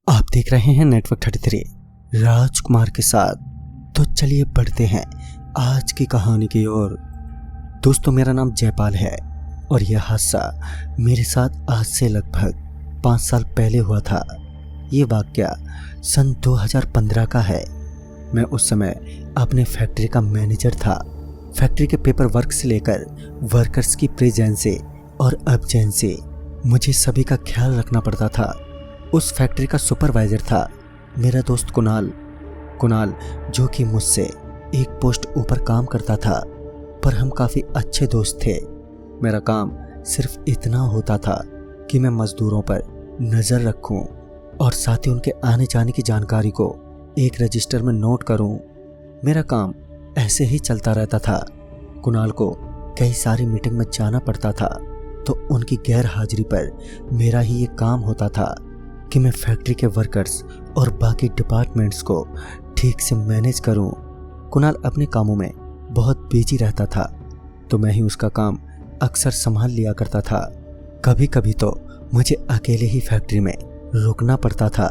आप देख रहे हैं नेटवर्क 33 राजकुमार के साथ। तो चलिए बढ़ते हैं आज की कहानी की ओर। दोस्तों, मेरा नाम जयपाल है और यह हादसा मेरे साथ आज से लगभग 5 साल पहले हुआ था। ये वाकया सन 2015 का है। मैं उस समय अपने फैक्ट्री का मैनेजर था। फैक्ट्री के पेपर वर्क से लेकर वर्कर्स की प्रेजेंस और एब्सेंस से मुझे सभी का ख्याल रखना पड़ता था। उस फैक्ट्री का सुपरवाइजर था मेरा दोस्त कुणाल, जो कि मुझसे एक पोस्ट ऊपर काम करता था, पर हम काफ़ी अच्छे दोस्त थे। मेरा काम सिर्फ इतना होता था कि मैं मजदूरों पर नज़र रखूं और साथ ही उनके आने जाने की जानकारी को एक रजिस्टर में नोट करूं। मेरा काम ऐसे ही चलता रहता था। कुणाल को कई सारी मीटिंग में जाना पड़ता था, तो उनकी गैर हाजिरी पर मेरा ही ये काम होता था कि मैं फैक्ट्री के वर्कर्स और बाकी डिपार्टमेंट्स को ठीक से मैनेज करूं। कुणाल अपने कामों में बहुत बिजी रहता था, तो मैं ही उसका काम अक्सर संभाल लिया करता था। कभी कभी तो मुझे अकेले ही फैक्ट्री में रुकना पड़ता था,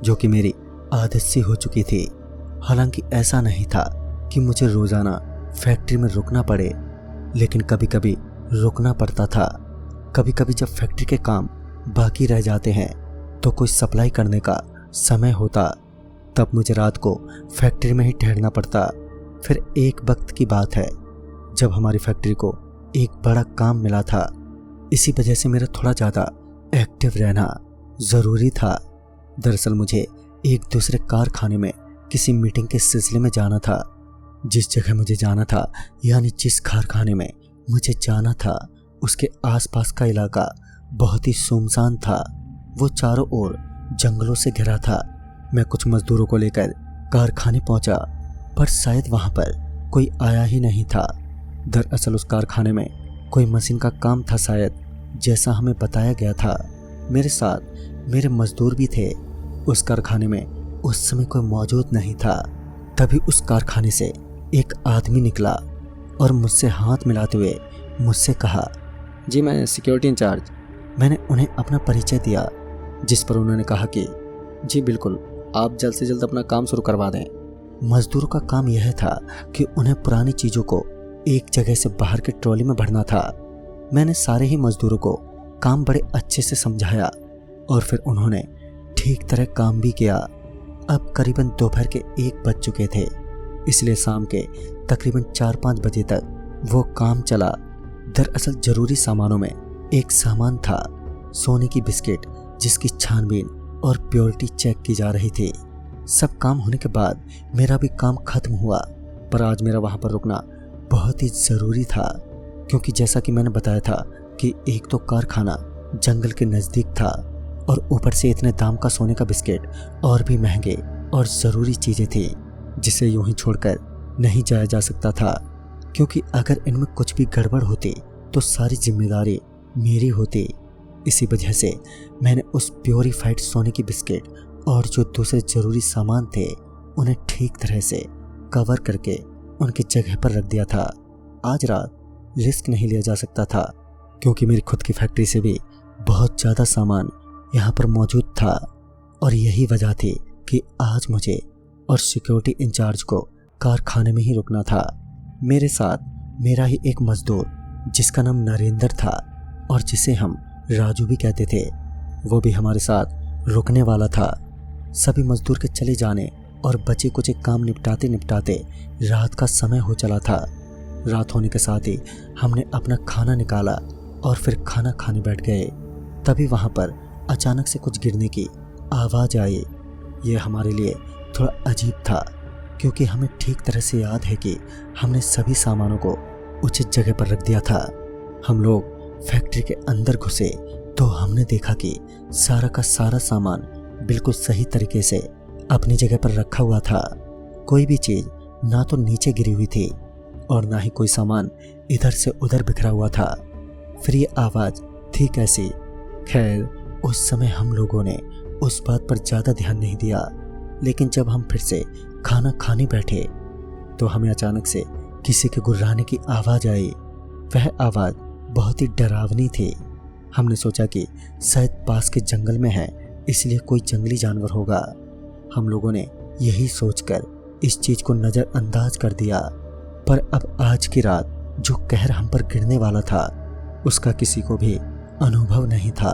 जो कि मेरी आदत सी हो चुकी थी। हालांकि ऐसा नहीं था कि मुझे रोज़ाना फैक्ट्री में रुकना पड़े, लेकिन कभी कभी रुकना पड़ता था। कभी कभी जब फैक्ट्री के काम बाकी रह जाते हैं तो कोई सप्लाई करने का समय होता, तब मुझे रात को फैक्ट्री में ही ठहरना पड़ता। फिर एक वक्त की बात है जब हमारी फैक्ट्री को एक बड़ा काम मिला था। इसी वजह से मेरा थोड़ा ज़्यादा एक्टिव रहना ज़रूरी था। दरअसल मुझे एक दूसरे कारखाने में किसी मीटिंग के सिलसिले में जाना था। जिस जगह मुझे जाना था, यानी जिस कारखाने में मुझे जाना था, उसके आसपास का इलाका बहुत ही सुनसान था। वो चारों ओर जंगलों से घिरा था। मैं कुछ मजदूरों को लेकर कारखाने पहुंचा, पर शायद वहां पर कोई आया ही नहीं था। दरअसल उस कारखाने में कोई मशीन का काम था शायद, जैसा हमें बताया गया था। मेरे साथ मेरे मजदूर भी थे। उस कारखाने में उस समय कोई मौजूद नहीं था। तभी उस कारखाने से एक आदमी निकला और मुझसे हाथ मिलाते हुए मुझसे कहा, जी मैं सिक्योरिटी इंचार्ज। मैंने उन्हें अपना परिचय दिया, जिस पर उन्होंने कहा कि जी बिल्कुल, आप जल्द से जल्द अपना काम शुरू करवा दें। मजदूरों का काम यह था कि उन्हें पुरानी चीज़ों को एक जगह से बाहर के ट्रॉली में भरना था। मैंने सारे ही मजदूरों को काम बड़े अच्छे से समझाया और फिर उन्होंने ठीक तरह काम भी किया। अब करीबन दोपहर के 1 बज चुके थे, इसलिए शाम के तकरीबन 4-5 बजे तक वो काम चला। दरअसल ज़रूरी सामानों में एक सामान था सोने की बिस्किट, जिसकी छानबीन और प्योरिटी चेक की जा रही थी। सब काम होने के बाद मेरा भी काम खत्म हुआ, पर आज मेरा वहाँ पर रुकना बहुत ही ज़रूरी था, क्योंकि जैसा कि मैंने बताया था कि एक तो कारखाना जंगल के नज़दीक था और ऊपर से इतने दाम का सोने का बिस्किट और भी महंगे और ज़रूरी चीज़ें थी, जिसे यूं ही छोड़कर नहीं जाया जा सकता था, क्योंकि अगर इनमें कुछ भी गड़बड़ होती तो सारी जिम्मेदारी मेरी होती। इसी वजह से मैंने उस प्योरीफाइड सोने की बिस्किट और जो दूसरे ज़रूरी सामान थे उन्हें ठीक तरह से कवर करके उनकी जगह पर रख दिया था। आज रात रिस्क नहीं लिया जा सकता था, क्योंकि मेरी खुद की फैक्ट्री से भी बहुत ज़्यादा सामान यहाँ पर मौजूद था, और यही वजह थी कि आज मुझे और सिक्योरिटी इंचार्ज को कारखाने में ही रुकना था। मेरे साथ मेरा ही एक मजदूर, जिसका नाम नरेंद्र था और जिसे हम राजू भी कहते थे, वो भी हमारे साथ रुकने वाला था। सभी मजदूर के चले जाने और बचे कुछ काम निपटाते निपटाते रात का समय हो चला था। रात होने के साथ ही हमने अपना खाना निकाला और फिर खाना खाने बैठ गए। तभी वहाँ पर अचानक से कुछ गिरने की आवाज़ आई। ये हमारे लिए थोड़ा अजीब था, क्योंकि हमें ठीक तरह से याद है कि हमने सभी सामानों को उचित जगह पर रख दिया था। हम लोग फैक्ट्री के अंदर घुसे तो हमने देखा कि सारा का सारा सामान बिल्कुल सही तरीके से अपनी जगह पर रखा हुआ था। कोई भी चीज़ ना तो नीचे गिरी हुई थी और ना ही कोई सामान इधर से उधर बिखरा हुआ था। फिर ये आवाज़ थी कैसी? खैर, उस समय हम लोगों ने उस बात पर ज़्यादा ध्यान नहीं दिया, लेकिन जब हम फिर से खाना खाने बैठे तो हमें अचानक से किसी के गुर्राने की आवाज़ आई। वह आवाज़ बहुत ही डरावनी थी। हमने सोचा कि शायद पास के जंगल में है इसलिए कोई जंगली जानवर होगा। हम लोगों ने यही सोचकर इस चीज को नजरअंदाज कर दिया। पर अब आज की रात जो कहर हम पर गिरने वाला था उसका किसी को भी अनुभव नहीं था।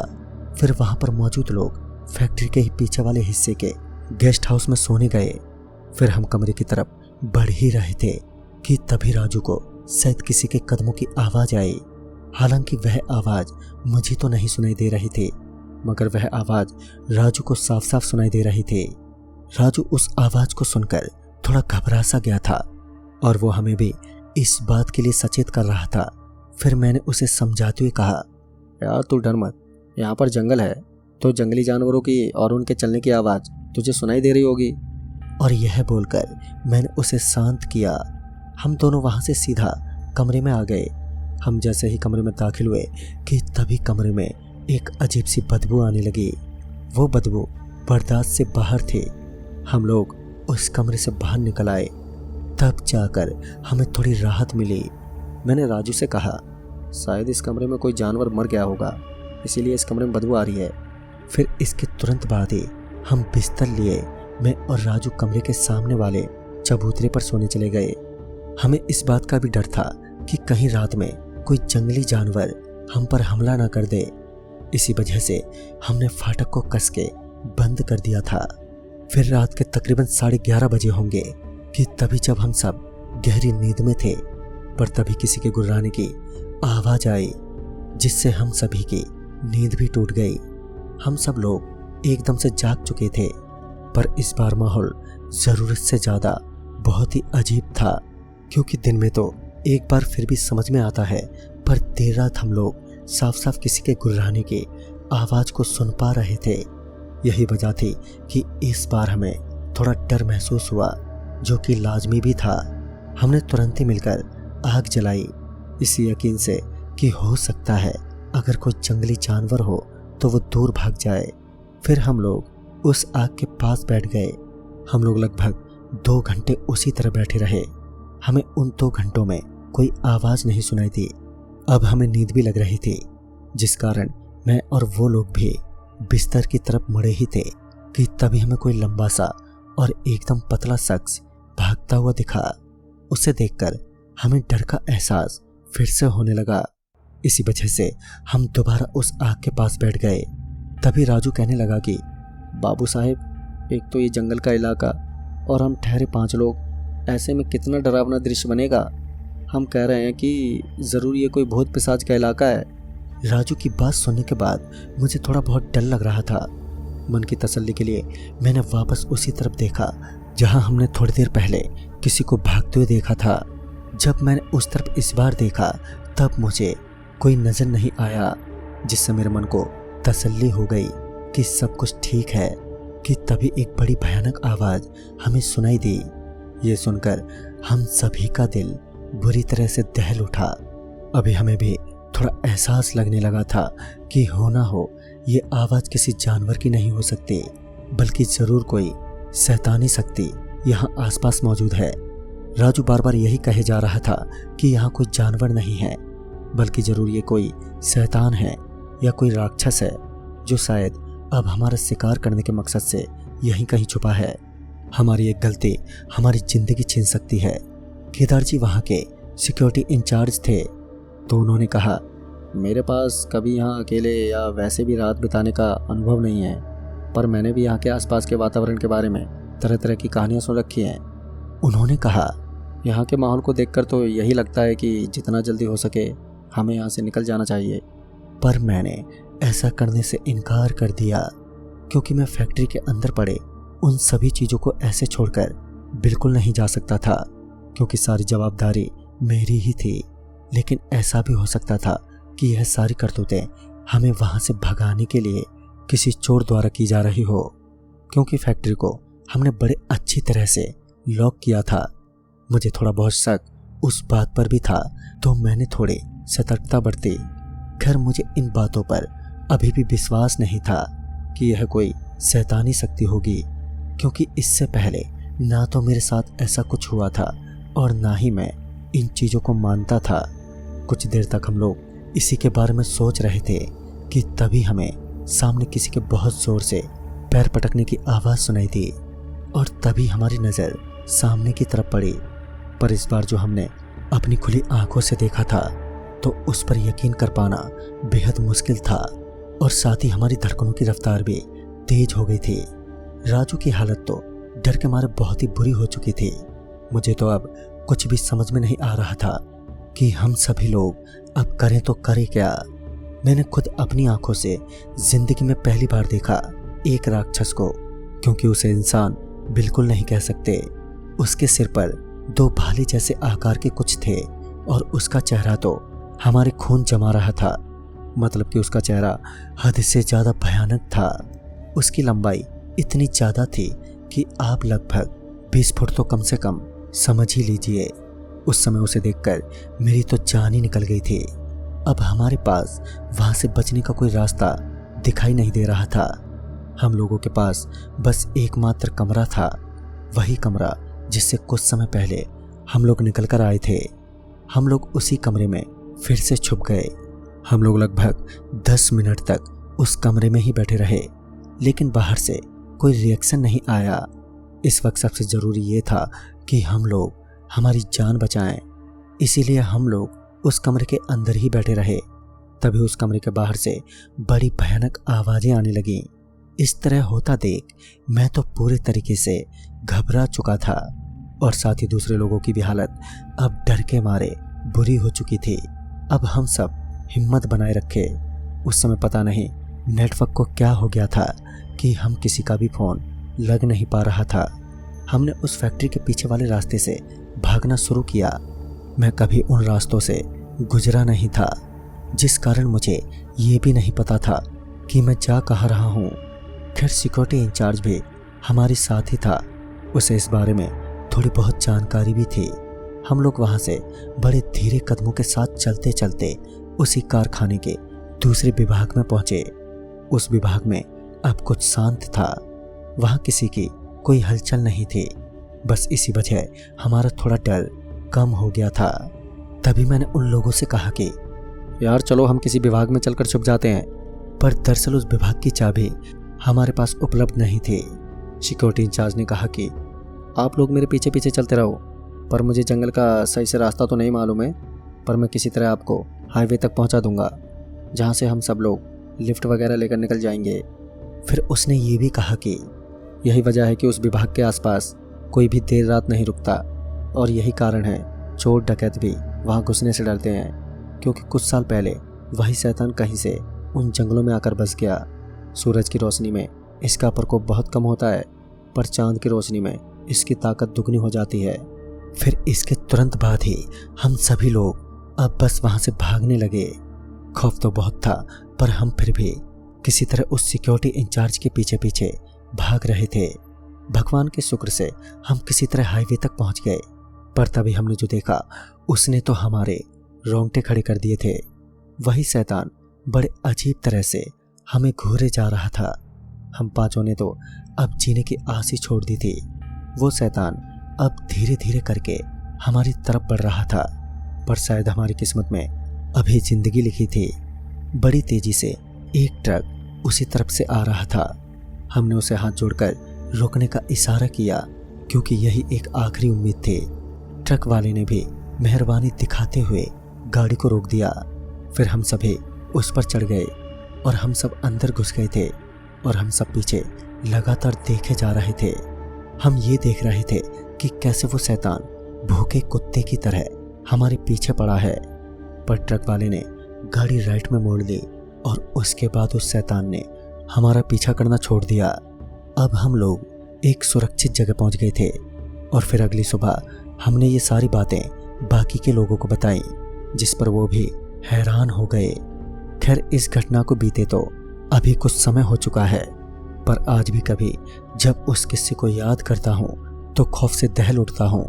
फिर वहां पर मौजूद लोग फैक्ट्री के ही पीछे वाले हिस्से के गेस्ट हाउस में सोने गए। फिर हम कमरे की तरफ बढ़ ही रहे थे कि तभी राजू को शायद किसी के कदमों की आवाज आई। हालांकि वह आवाज मुझे तो नहीं सुनाई दे रही थी, मगर वह आवाज राजू को साफ साफ सुनाई दे रही थी। राजू उस आवाज को सुनकर थोड़ा घबरा सा गया था और वो हमें भी इस बात के लिए सचेत कर रहा था। फिर मैंने उसे समझाते हुए कहा, यार तू डर मत, यहाँ पर जंगल है तो जंगली जानवरों की और उनके चलने की आवाज तुझे सुनाई दे रही होगी। और यह बोलकर मैंने उसे शांत किया। हम दोनों वहां से सीधा कमरे में आ गए। हम जैसे ही कमरे में दाखिल हुए कि तभी कमरे में एक अजीब सी बदबू आने लगी। वो बदबू बर्दाश्त से बाहर थी। हम लोग उस कमरे से बाहर निकल आए, तब जाकर हमें थोड़ी राहत मिली। मैंने राजू से कहा, शायद इस कमरे में कोई जानवर मर गया होगा, इसीलिए इस कमरे में बदबू आ रही है। फिर इसके तुरंत बाद ही हम बिस्तर लिए मैं और राजू कमरे के सामने वाले चबूतरे पर सोने चले गए। हमें इस बात का भी डर था कि कहीं रात में कोई जंगली जानवर हम पर हमला ना कर दे। इसी वजह से हमने फाटक को कस के बंद कर दिया था। फिर रात के तकरीबन 11:30 बजे होंगे कि तभी जब हम सब गहरी नींद में थे, पर तभी किसी के गुर्राने की आवाज आई, जिससे हम सभी की नींद भी टूट गई। हम सब लोग एकदम से जाग चुके थे, पर इस बार माहौल जरूरत से ज्यादा बहुत ही अजीब था, क्योंकि दिन में तो एक बार फिर भी समझ में आता है, पर देर रात हम लोग साफ साफ किसी के गुर्राने की आवाज को सुन पा रहे थे। यही वजह थी कि इस बार हमें थोड़ा डर महसूस हुआ, जो कि लाजमी भी था। हमने तुरंत ही मिलकर आग जलाई, इसी यकीन से कि हो सकता है अगर कोई जंगली जानवर हो तो वो दूर भाग जाए। फिर हम लोग उस आग के पास बैठ गए। हम लोग लगभग 2 घंटे उसी तरह बैठे रहे। हमें उन 2 घंटों में कोई आवाज नहीं सुनाई दी। अब हमें नींद भी लग रही थी, जिस कारण मैं और वो लोग भी बिस्तर की तरफ मुड़े ही थे कि तभी हमें कोई लंबा सा और एकदम पतला शख्स भागता हुआ दिखा। उसे देखकर हमें डर का एहसास फिर से होने लगा। इसी वजह से हम दोबारा उस आग के पास बैठ गए। तभी राजू कहने लगा कि बाबू साहेब, एक तो ये जंगल का इलाका और हम ठहरे 5 लोग, ऐसे में कितना डरावना दृश्य बनेगा। हम कह रहे हैं कि ज़रूर ये कोई भूत पिशाच का इलाका है। राजू की बात सुनने के बाद मुझे थोड़ा बहुत डर लग रहा था। मन की तसल्ली के लिए मैंने वापस उसी तरफ देखा जहां हमने थोड़ी देर पहले किसी को भागते हुए देखा था। जब मैंने उस तरफ इस बार देखा तब मुझे कोई नजर नहीं आया, जिससे मेरे मन को तसल्ली हो गई कि सब कुछ ठीक है। कि तभी एक बड़ी भयानक आवाज हमें सुनाई दी। ये सुनकर हम सभी का दिल बुरी तरह से दहल उठा। अभी हमें भी थोड़ा एहसास लगने लगा था कि हो ना हो ये आवाज किसी जानवर की नहीं हो सकती, बल्कि जरूर कोई शैतानी शक्ति यहाँ आसपास मौजूद है। राजू बार बार यही कहे जा रहा था कि यहाँ कोई जानवर नहीं है, बल्कि जरूर ये कोई शैतान है या कोई राक्षस है, जो शायद अब हमारा शिकार करने के मकसद से यहीं कहीं छुपा है। हमारी एक गलती हमारी जिंदगी छीन सकती है। केदार जी वहाँ के सिक्योरिटी इंचार्ज थे, तो उन्होंने कहा, मेरे पास कभी यहाँ अकेले या वैसे भी रात बिताने का अनुभव नहीं है, पर मैंने भी यहाँ के आसपास के वातावरण के बारे में तरह तरह की कहानियाँ सुन रखी हैं। उन्होंने कहा, यहाँ के माहौल को देखकर तो यही लगता है कि जितना जल्दी हो सके हमें यहाँ से निकल जाना चाहिए। पर मैंने ऐसा करने से इनकार कर दिया, क्योंकि मैं फैक्ट्री के अंदर पड़े उन सभी चीज़ों को ऐसे छोड़कर बिल्कुल नहीं जा सकता था, क्योंकि सारी जवाबदारी मेरी ही थी। लेकिन ऐसा भी हो सकता था कि यह सारी करतूतें हमें वहाँ से भगाने के लिए किसी चोर द्वारा की जा रही हो, क्योंकि फैक्ट्री को हमने बड़े अच्छी तरह से लॉक किया था। मुझे थोड़ा बहुत शक उस बात पर भी था, तो मैंने थोड़ी सतर्कता बरती। खैर, मुझे इन बातों पर अभी भी विश्वास नहीं था कि यह कोई शैतानी शक्ति होगी, क्योंकि इससे पहले ना तो मेरे साथ ऐसा कुछ हुआ था और ना ही मैं इन चीज़ों को मानता था। कुछ देर तक हम लोग इसी के बारे में सोच रहे थे कि तभी हमें सामने किसी के बहुत जोर से पैर पटकने की आवाज़ सुनाई दी और तभी हमारी नज़र सामने की तरफ पड़ी। पर इस बार जो हमने अपनी खुली आंखों से देखा था तो उस पर यकीन कर पाना बेहद मुश्किल था और साथ ही हमारी धड़कनों की रफ्तार भी तेज हो गई थी। राजू की हालत तो डर के मारे बहुत ही बुरी हो चुकी थी। मुझे तो अब कुछ भी समझ में नहीं आ रहा था कि हम सभी लोग अब करें तो करें क्या। मैंने खुद अपनी आंखों से जिंदगी में पहली बार देखा एक राक्षस को, क्योंकि उसे इंसान बिल्कुल नहीं कह सकते। उसके सिर पर 2 भाले जैसे आकार के कुछ थे और उसका चेहरा तो हमारे खून जमा रहा था। मतलब कि उसका चेहरा हद से ज्यादा भयानक था। उसकी लंबाई इतनी ज्यादा थी कि आप लगभग 20 फुट तो कम से कम समझ ही लीजिए। उस समय उसे देखकर मेरी तो जान ही निकल गई थी। अब हमारे पास वहां से बचने का कोई रास्ता दिखाई नहीं दे रहा था। हम लोगों के पास बस एकमात्र कमरा था, वही कमरा जिससे कुछ समय पहले हम लोग निकल कर आए थे। हम लोग उसी कमरे में फिर से छुप गए। हम लोग लगभग 10 मिनट तक उस कमरे में ही बैठे रहे, लेकिन बाहर से कोई रिएक्शन नहीं आया। इस वक्त सबसे ज़रूरी ये था कि हम लोग हमारी जान बचाएं, इसीलिए हम लोग उस कमरे के अंदर ही बैठे रहे। तभी उस कमरे के बाहर से बड़ी भयानक आवाज़ें आने लगीं। इस तरह होता देख मैं तो पूरे तरीके से घबरा चुका था और साथ ही दूसरे लोगों की भी हालत अब डर के मारे बुरी हो चुकी थी। अब हम सब हिम्मत बनाए रखे। उस समय पता नहीं नेटवर्क को क्या हो गया था कि हम किसी का भी फ़ोन लग नहीं पा रहा था। हमने उस फैक्ट्री के पीछे वाले रास्ते से भागना शुरू किया। मैं कभी उन रास्तों से गुजरा नहीं था, जिस कारण मुझे ये भी नहीं पता था कि मैं जा कहाँ रहा हूँ। खैर सिक्योरिटी इंचार्ज भी हमारे साथ ही था, उसे इस बारे में थोड़ी बहुत जानकारी भी थी। हम लोग वहाँ से बड़े धीरे कदमों के साथ चलते चलते उसी कारखाने के दूसरे विभाग में पहुँचे। उस विभाग में अब कुछ शांत था, वहाँ किसी की कोई हलचल नहीं थी। बस इसी वजह हमारा थोड़ा डर कम हो गया था। तभी मैंने उन लोगों से कहा कि यार चलो हम किसी विभाग में चलकर छुप जाते हैं। पर दरअसल उस विभाग की चाबी हमारे पास उपलब्ध नहीं थी। सिक्योरिटी इंचार्ज ने कहा कि आप लोग मेरे पीछे पीछे चलते रहो, पर मुझे जंगल का सही से रास्ता तो नहीं मालूम है, पर मैं किसी तरह आपको हाईवे तक पहुंचा दूंगा, जहां से हम सब लोग लिफ्ट वगैरह लेकर निकल जाएंगे। फिर उसने ये भी कहा कि यही वजह है कि उस विभाग के आसपास कोई भी देर रात नहीं रुकता और यही कारण है चोर डकैत भी वहाँ घुसने से डरते हैं, क्योंकि कुछ साल पहले वही शैतान कहीं से उन जंगलों में आकर बस गया। सूरज की रोशनी में इसका प्रकोप बहुत कम होता है, पर चांद की रोशनी में इसकी ताकत दुगनी हो जाती है। फिर इसके तुरंत बाद ही हम सभी लोग अब बस वहाँ से भागने लगे। खौफ तो बहुत था, पर हम फिर भी किसी तरह उस सिक्योरिटी इंचार्ज के पीछे पीछे भाग रहे थे। भगवान के शुक्र से हम किसी तरह हाईवे तक पहुंच गए। पर तभी हमने जो देखा उसने तो हमारे रोंगटे खड़े कर दिए थे। वही शैतान बड़े अजीब तरह से हमें घूरे जा रहा था। हम पांचों ने तो अब जीने की आस ही छोड़ दी थी। वो शैतान अब धीरे धीरे करके हमारी तरफ बढ़ रहा था, पर शायद हमारी किस्मत में अभी जिंदगी लिखी थी। बड़ी तेजी से एक ट्रक उसी तरफ से आ रहा था। हमने उसे हाथ जोड़कर रोकने का इशारा किया, क्योंकि यही एक आखिरी उम्मीद थी। ट्रक वाले ने भी मेहरबानी दिखाते हुए गाड़ी को रोक दिया। फिर हम सभी उस पर चढ़ गए और हम सब अंदर घुस गए थे और हम सब पीछे लगातार देखे जा रहे थे। हम ये देख रहे थे कि कैसे वो शैतान भूखे कुत्ते की तरह हमारे पीछे पड़ा है। पर ट्रक वाले ने गाड़ी राइट में मोड़ ली और उसके बाद उस शैतान ने हमारा पीछा करना छोड़ दिया। अब हम लोग एक सुरक्षित जगह पहुंच गए थे और फिर अगली सुबह हमने ये सारी बातें बाकी के लोगों को बताई, जिस पर वो भी हैरान हो गए। खैर इस घटना को बीते तो अभी कुछ समय हो चुका है, पर आज भी कभी जब उस किस्से को याद करता हूँ तो खौफ से दहल उठता हूँ।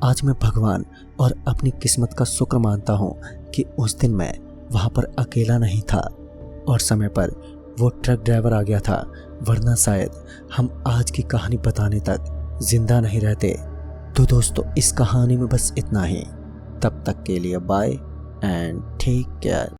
आज मैं भगवान और अपनी किस्मत का शुक्र मानता हूँ कि उस दिन मैं वहाँ पर अकेला नहीं था और समय पर वो ट्रक ड्राइवर आ गया था, वरना शायद हम आज की कहानी बताने तक जिंदा नहीं रहते। तो दोस्तों इस कहानी में बस इतना ही। तब तक के लिए बाय एंड टेक केयर।